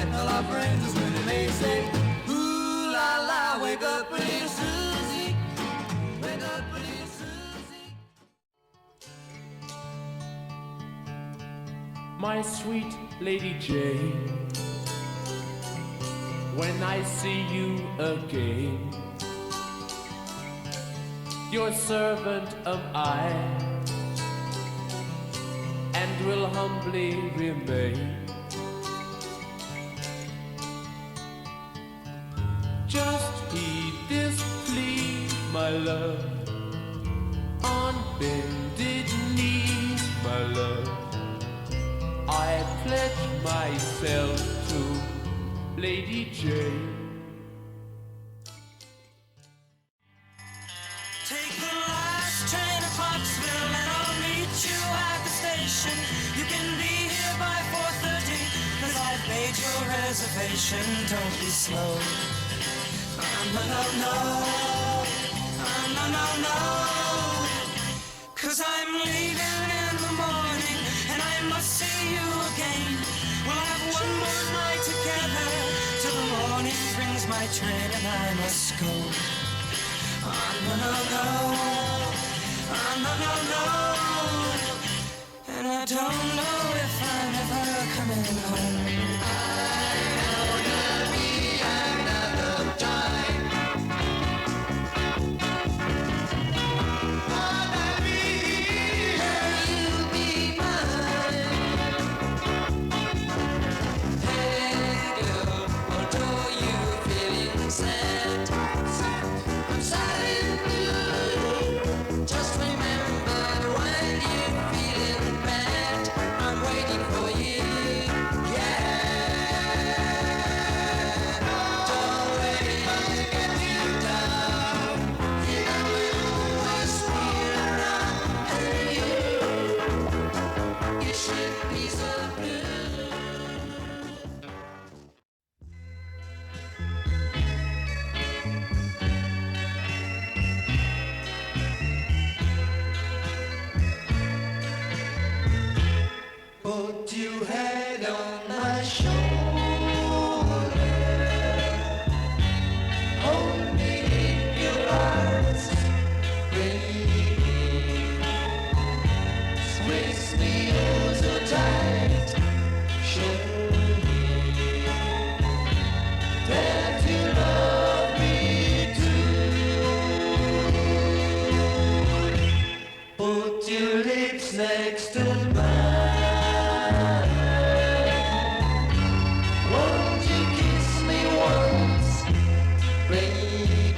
circle of friends when they say, ooh la la, wake up little Susie, wake up little Susie. My sweet Lady Jane, when I see you again, your servant am I, and will humbly remain. Just heed this plea, my love, on bended knees, my love. I pledge myself to Lady Jane. Take the last train to Clarksville and I'll meet you at the station. You can be here by 4:30, cause I've made your reservation. Don't be slow. No. Cause I'm leaving in the morning and I must see you again. We'll have one more night together till the morning brings my train and I must go. No. And I don't know if I'm ever coming home. Gonna be another time. Gonna be here, you'll be mine. Hey girl, although you're feeling sad, I'm sad and blue. Just remember when you're feeling bad, I'm waiting for you. Yeah. Don't let it get you down. You know we'll always be around, and you should be so blue. Put your head on my shoulder, hold me in your arms, baby. Squeeze me oh so tight, show me that you love me too. Put your lips next to mine. Won't you kiss me once, baby?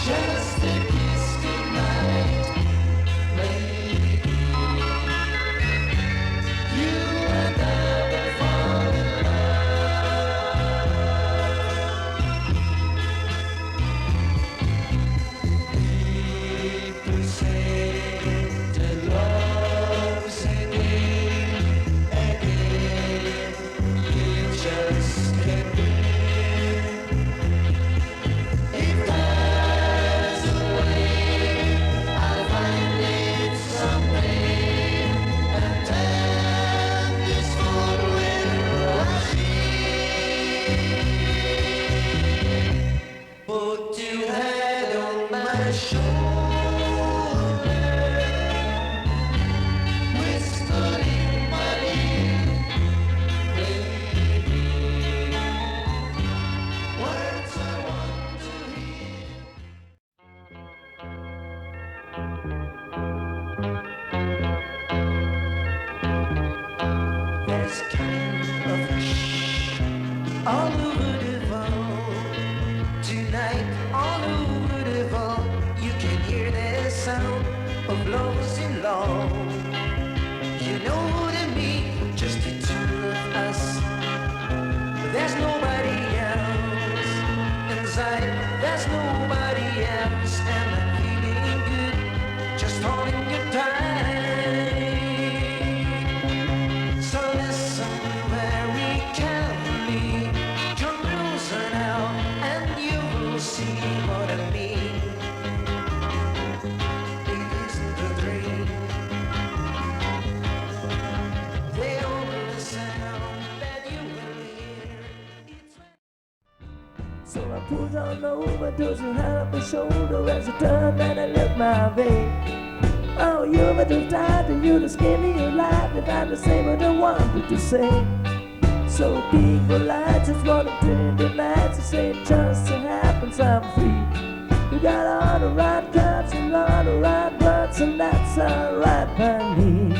Just a kiss goodnight, baby. You and I will fall in love. People say that love's a game, you just can't win. If there's a way, I'll find it someday, and then this fool will rush in. Put your head on my shoulder, whisper in my ear, baby, words I want to hear. There's kind of hush all over the vault. Tonight, all over the vault, you can hear the sound of love's in love. You know what I mean, just the two of us. There's nobody else inside, there's nobody else, and I'm feeling good, just holding you tight. So listen where we can be, come closer now, and you will see what I mean. It isn't a dream. and over till she held up her shoulder as she turned and I looked my way. Oh, you were too tired to you, the skinny you life. If I the same what I wanted to say. So be polite, just wanna turn the lights and say just it happens, I'm free. You got all the right cuts and all the right words, and that's alright by me.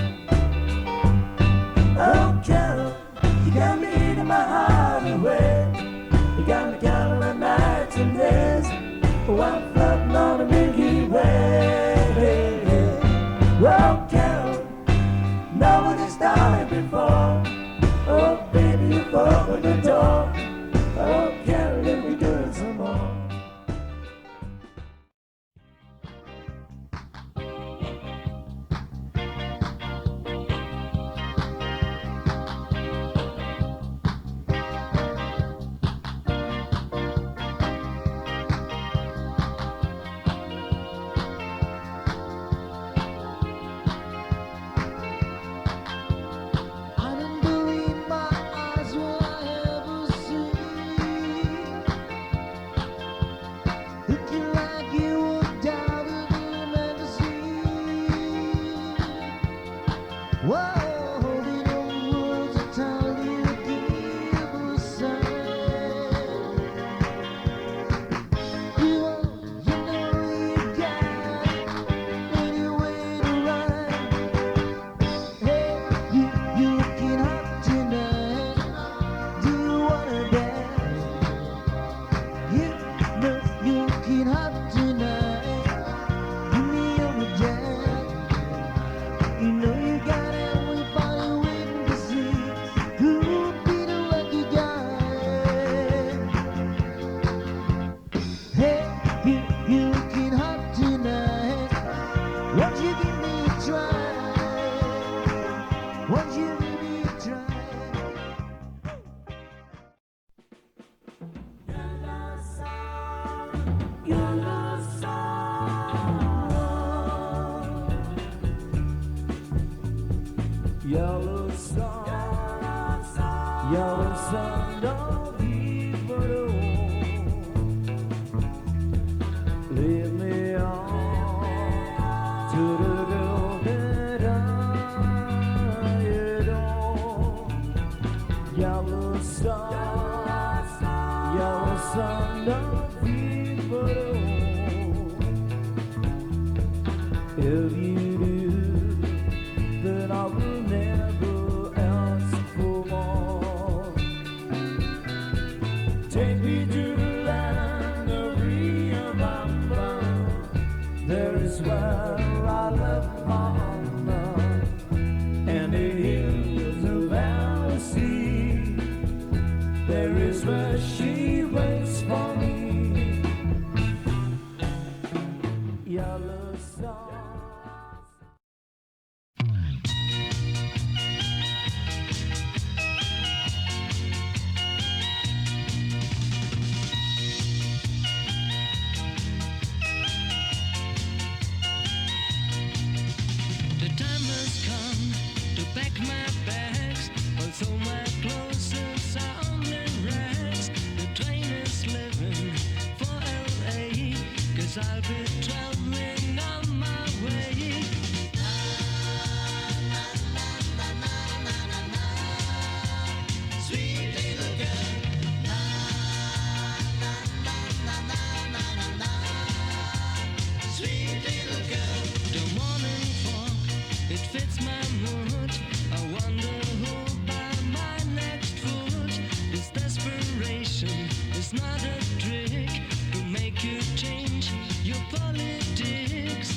Oh, Carol, you got me in my heart away. You got me counting the nights and days while I'm floating on the Milky Way. Oh, Carol, nobody's done it before. Oh, baby, you opened the door. Oh, Carol, let me do it some more. Yellow sun, yellow sun, don't be but lead me on to the girl that I adore. Yellow sun, don't be but if you do, then I will never ask for more. Take me to the land of Rio Bamba. There is where I left my mama, and the hills of Alice. There is where she waits for me. Yellow sun. The time has come to pack my bags, although my clothes are only rags. The train is leaving for LA, 'cause I'll be traveling on my way. Sweet little girl. Sweet little girl. The morning fog, it fits my mood. I wonder who by my next foot. This desperation is not a trick to make you change your politics.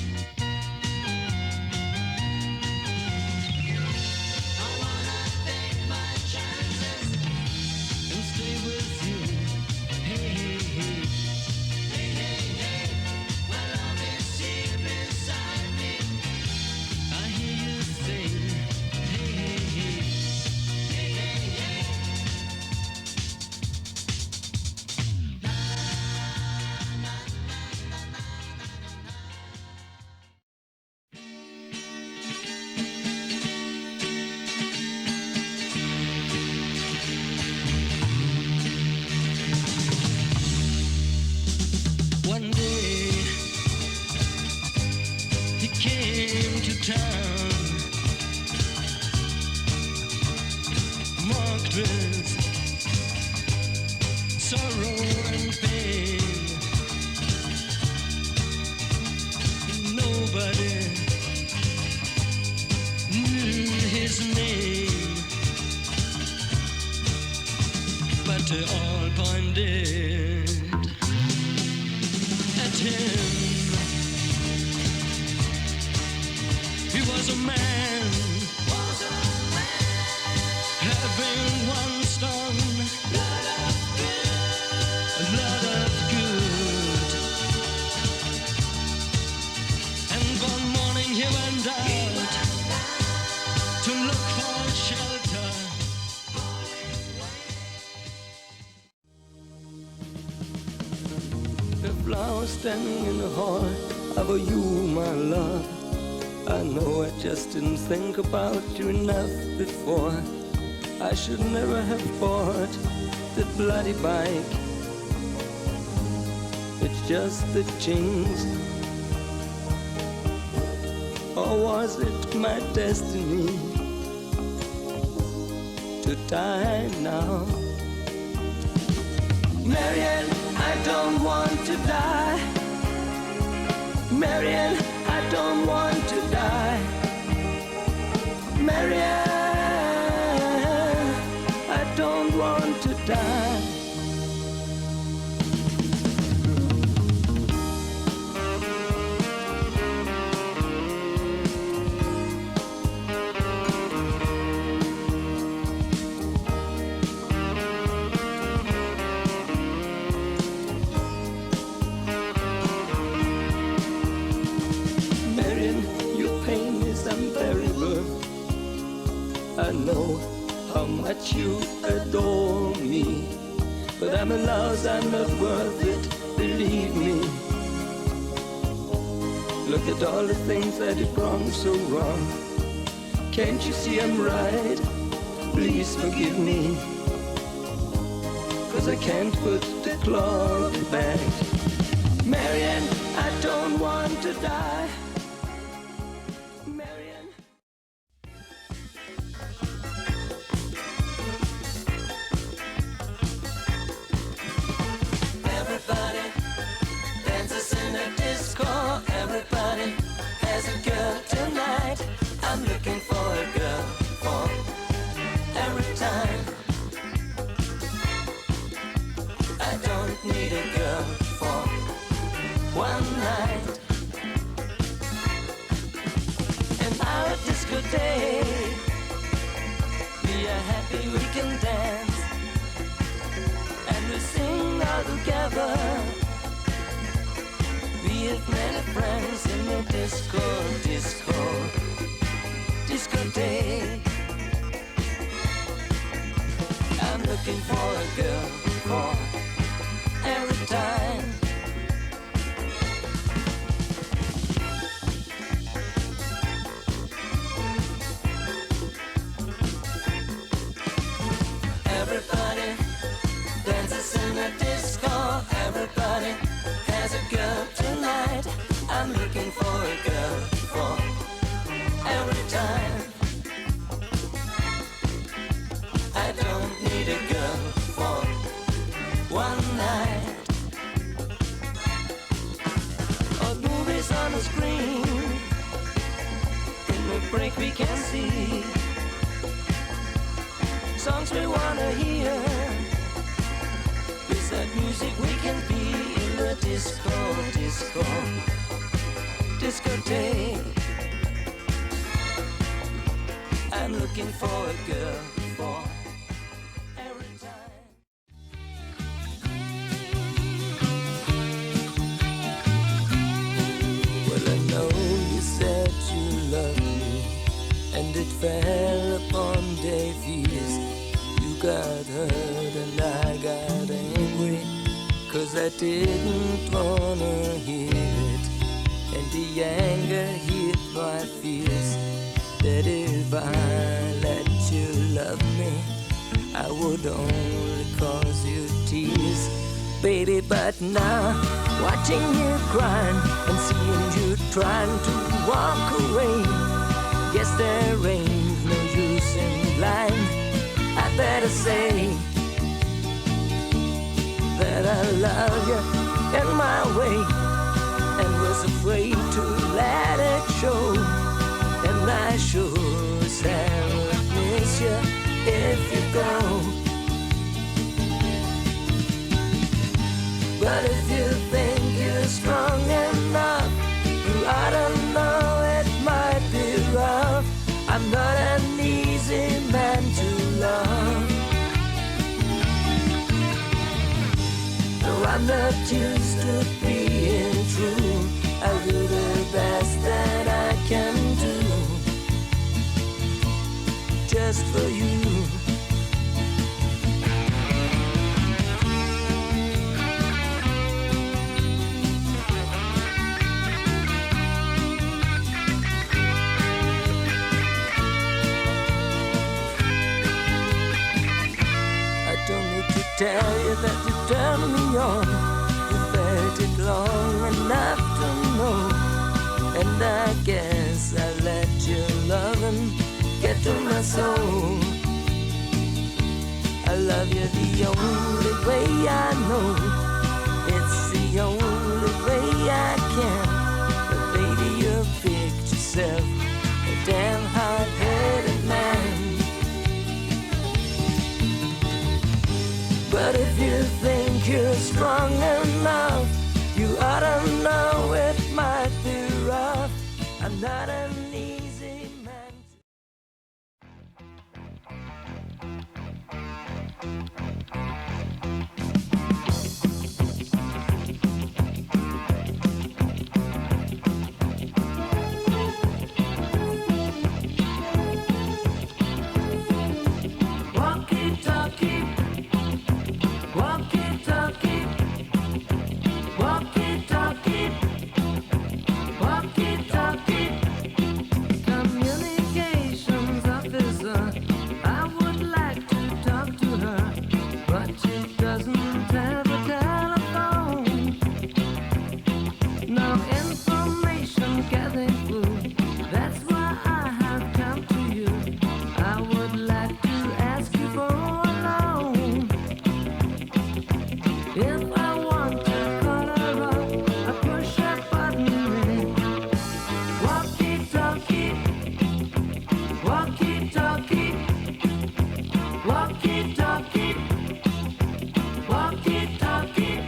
I wanna take my chances and stay with you. Hey, hey, hey. Hey, hey, hey. Well, love is here beside me. I hear you sing. Hey, hey, hey. Hey, hey, hey. they all pointed at him. He was a man, having once done a lot of good. And one morning he went out to look for shelter. The flower standing in the hall of you, my love. I know I just didn't think about you enough before. I should never have bought the bloody bike. It's just the jinx. Or was it my destiny to die now? Marian, I don't want to die. Marian, I don't want to die. Marian, I don't want to die. I know how much you adore me, but I'm a louse, I'm not worth it, believe me. Look at all the things that you've wrong, so wrong. Can't you see I'm right? Please forgive me, 'cause I can't put the clock back. Marian, I don't want to die. Marian. Everybody dances in a disco. Everybody has a girl tonight. I'm looking for a girl for every time. I don't need a girl for one night. And our disco day, we are happy we can dance, and we sing all together. We have many friends in the disco day. I'm looking for a girl for every time. Everybody dances in a disco. Everybody has a girl tonight. I'm looking for a girl for every time. I don't need a girl for one night. Or movies on the screen. In the break we can see songs we wanna hear. With that music we can be in the discotheque. I'm looking for a girl for every time. Well, I know you said you loved me, and it fell upon deaf ears. You got hurt and I got angry, 'cause I didn't wanna hear it. And the anger hit my fears, that if I let you love me, I would only cause you tears. Baby, but now, watching you crying and seeing you trying to walk away, guess there ain't no use in lying. I better say that I love you in my way, and was afraid to let it show. And I sure as hell miss you if you go. I'm not used to being true. I'll do the best that I can do, just for you. I don't need to tell you that you turn me on. You felt it long enough to know, and I guess I let your loving get to my soul. I love you the only way I know. It's the only way I can. But baby, you picked yourself a damn hard-headed man. But if you think you're strong enough, you ought to know it might be rough. I'm not an easy man. Walkie-talkie, walkie-talkie, walkie-talkie, walkie-talkie. Communications officer, I would like to talk to her, but she doesn't have a telephone. No information gathering food, that's why I have come to you. I would like to ask you for a loan. If I want to call her up, I push a button in it. Walkie-talkie, walkie-talkie, walkie-talkie, walkie-talkie.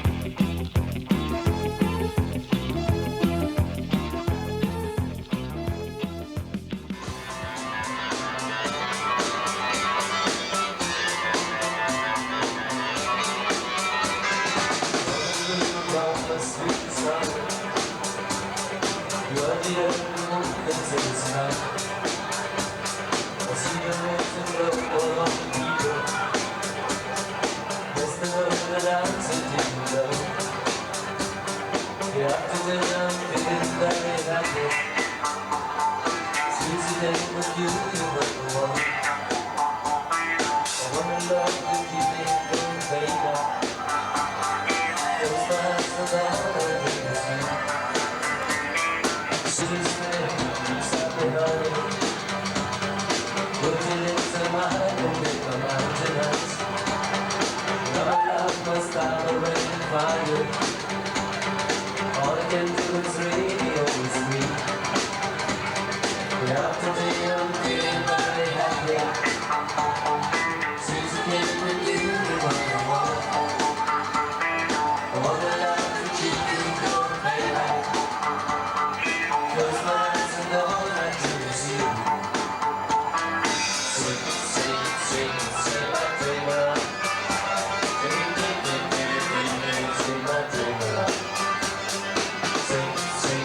Sing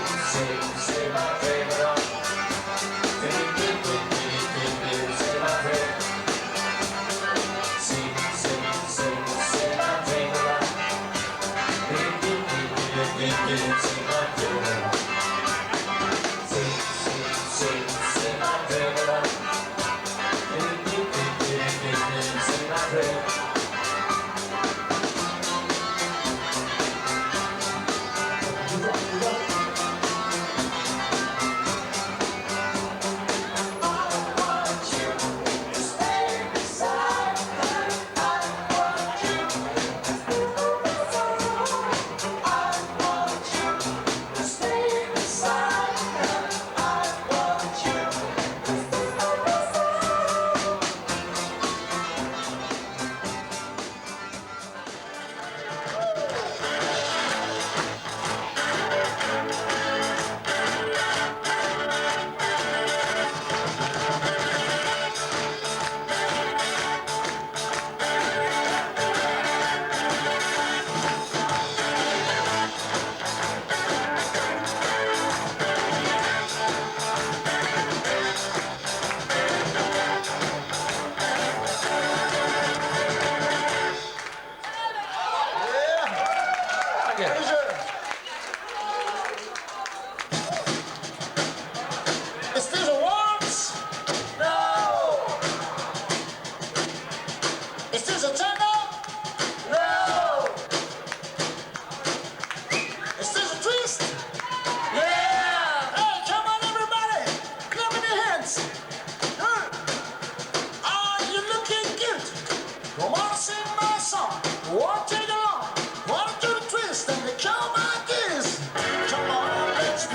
Oh,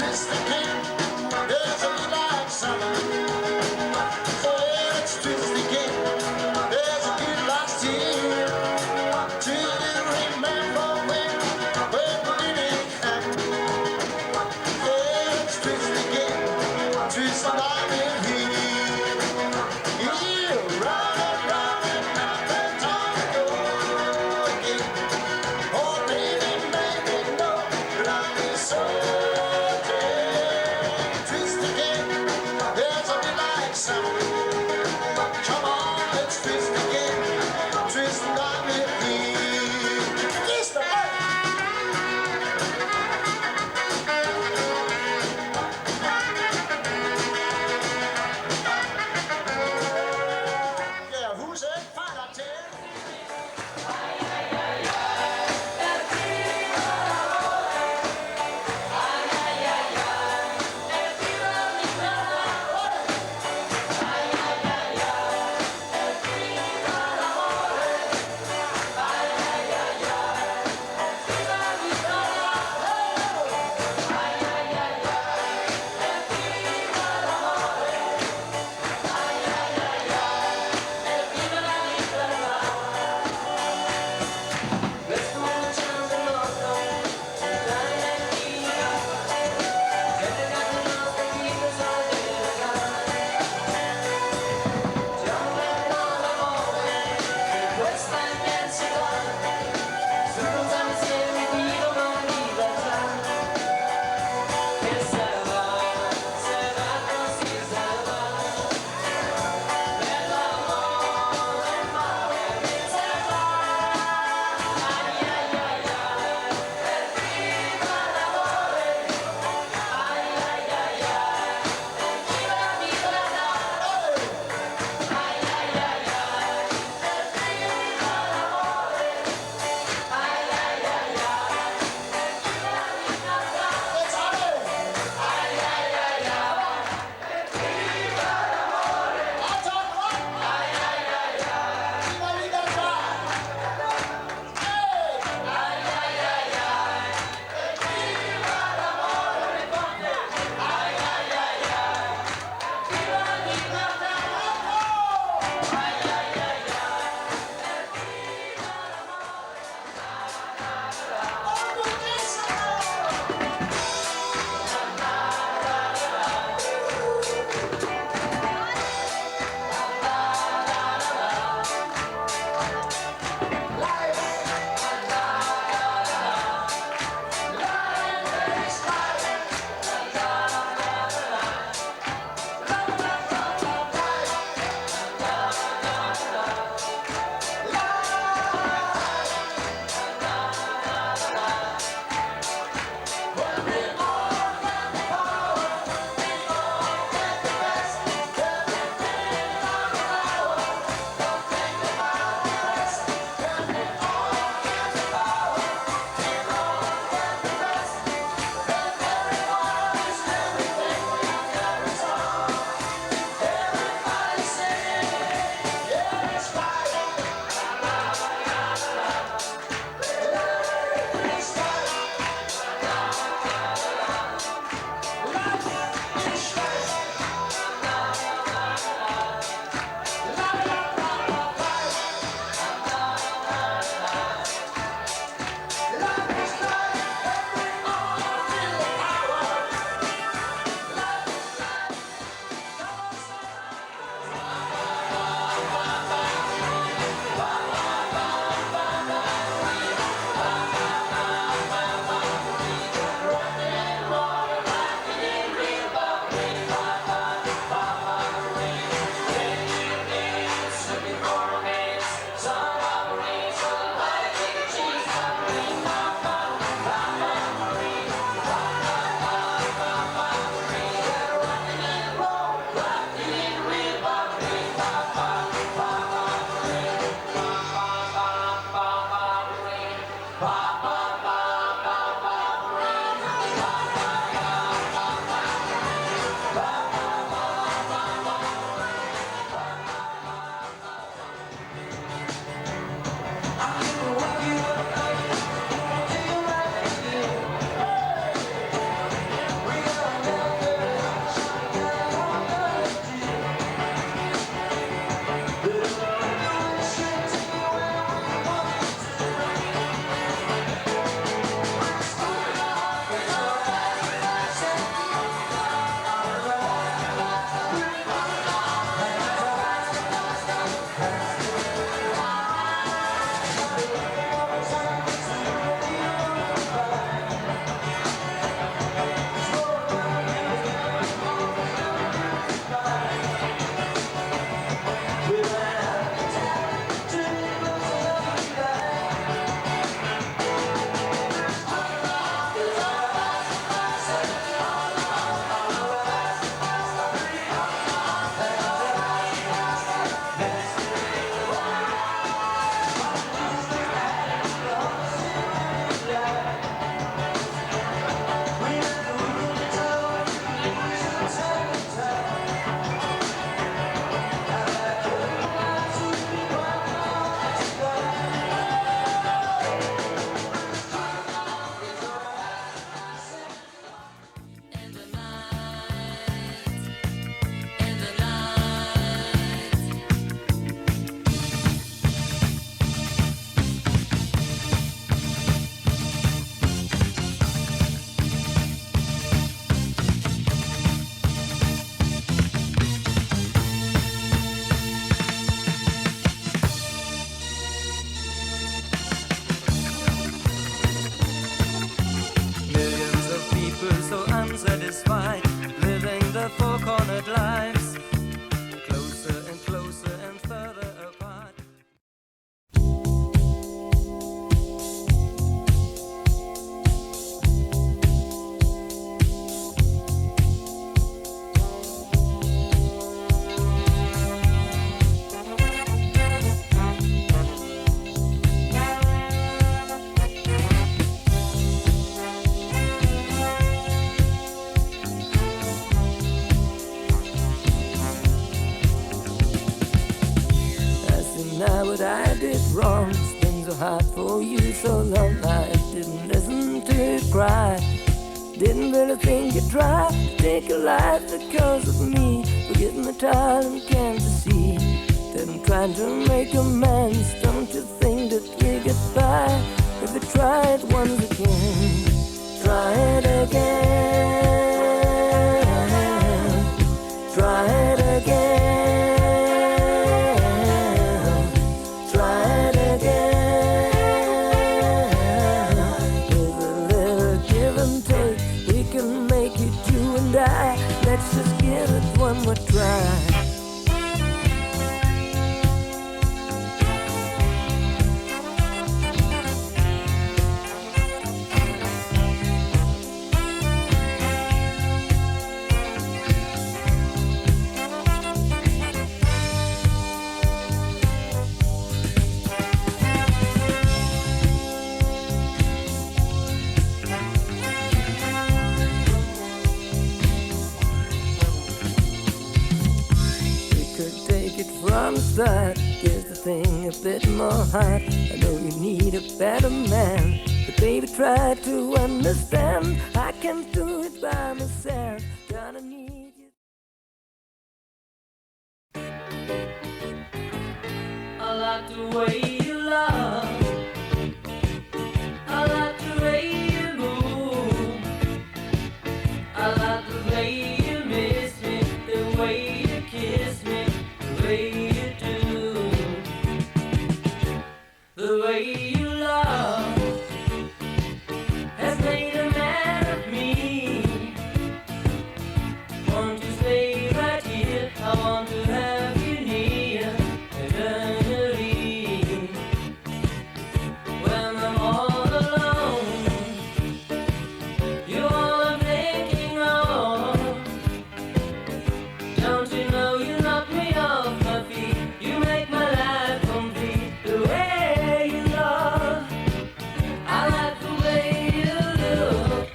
baby, make me know that I'm so dead. wrong. It's been so hard for you so long. I didn't listen to you cry. Didn't really think you'd try to take a life because of me. Forgetting the time can't you see that I'm trying to make amends. Don't you think that we get by if we try it once again? Try it again. Try it again. Try it again. With a little give and take, we can make it, you and I. Let's just give it one more try. From the start, give the thing a bit more heart. I know you need a better man, but baby, try to understand. I can't do it by myself. Gonna need you. I like the way you love. I like the way you move. I like the way you miss me, the way you kiss me, the way you do, the way you love has made a man of me. Want to stay right here, I want to have you near eternally. When I'm all alone, you're all I'm thinking of. Don't you know you knock me off my feet? You make my life complete. The way you love, I like the way you look.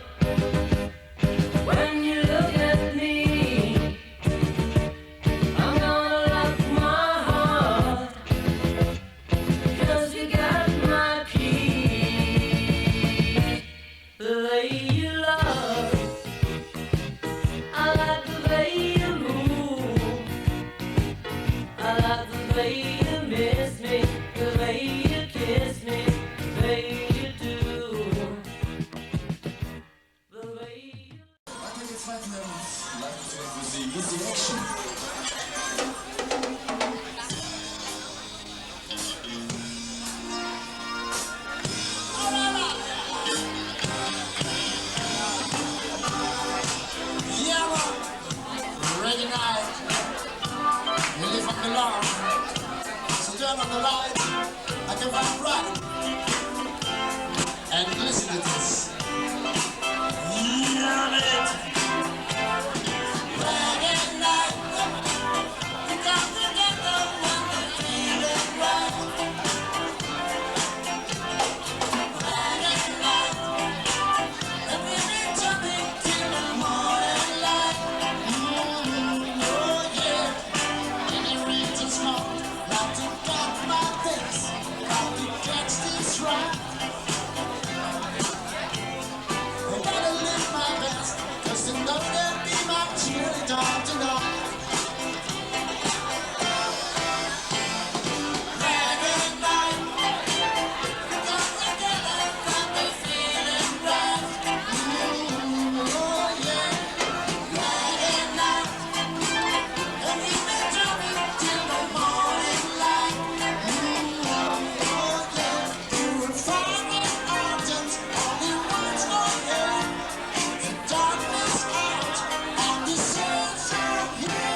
When you look at me, I'm gonna lock my heart, 'cause you got my key. The way you love, I like the way you move. I like the way you miss me, the way you kiss me, the way you do, the way you... Weiter geht's weiter mit Live für Sie, Easy Action. Yeah, man. Reggae night. We live on the lawn. So turn on the light. I can vibe right. And listen to this. Yeah, man. Reggae night. We come together when we feel it right. Reggae night. And we be jumping till the morning light. Oh yeah. And it reads and small. Now to got my things. How to catch this right. I gotta live my best, 'cause you know that be my cheerleader tonight. Reggae night. We come together when we feeling right. Oh yeah. Reggae night. And we been jumping till the morning light. Oh yeah. You will find me urgent, only words for you. The darkness out and the sun's out here.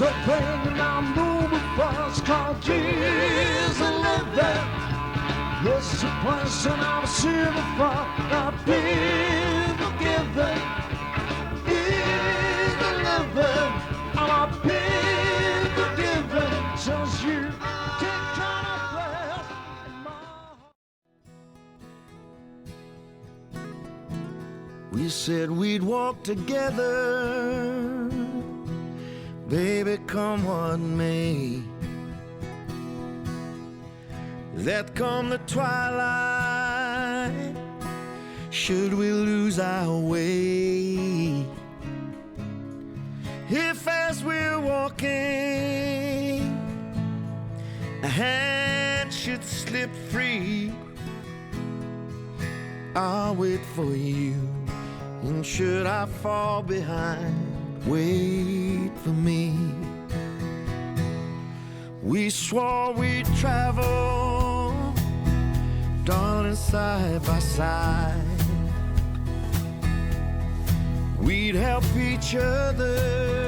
There's a thing I'm moving fast called Jesus living. It's a person I've seen before. I've been forgiven. Is the living. I've been forgiven. Since you take kind of breath in my heart. We said we'd walk together. Baby, come what may. Let come the twilight, should we lose our way. If as we're walking, a hand should slip free, I'll wait for you. And should I fall behind, wait for me. We swore we'd travel, darling, side by side. We'd help each other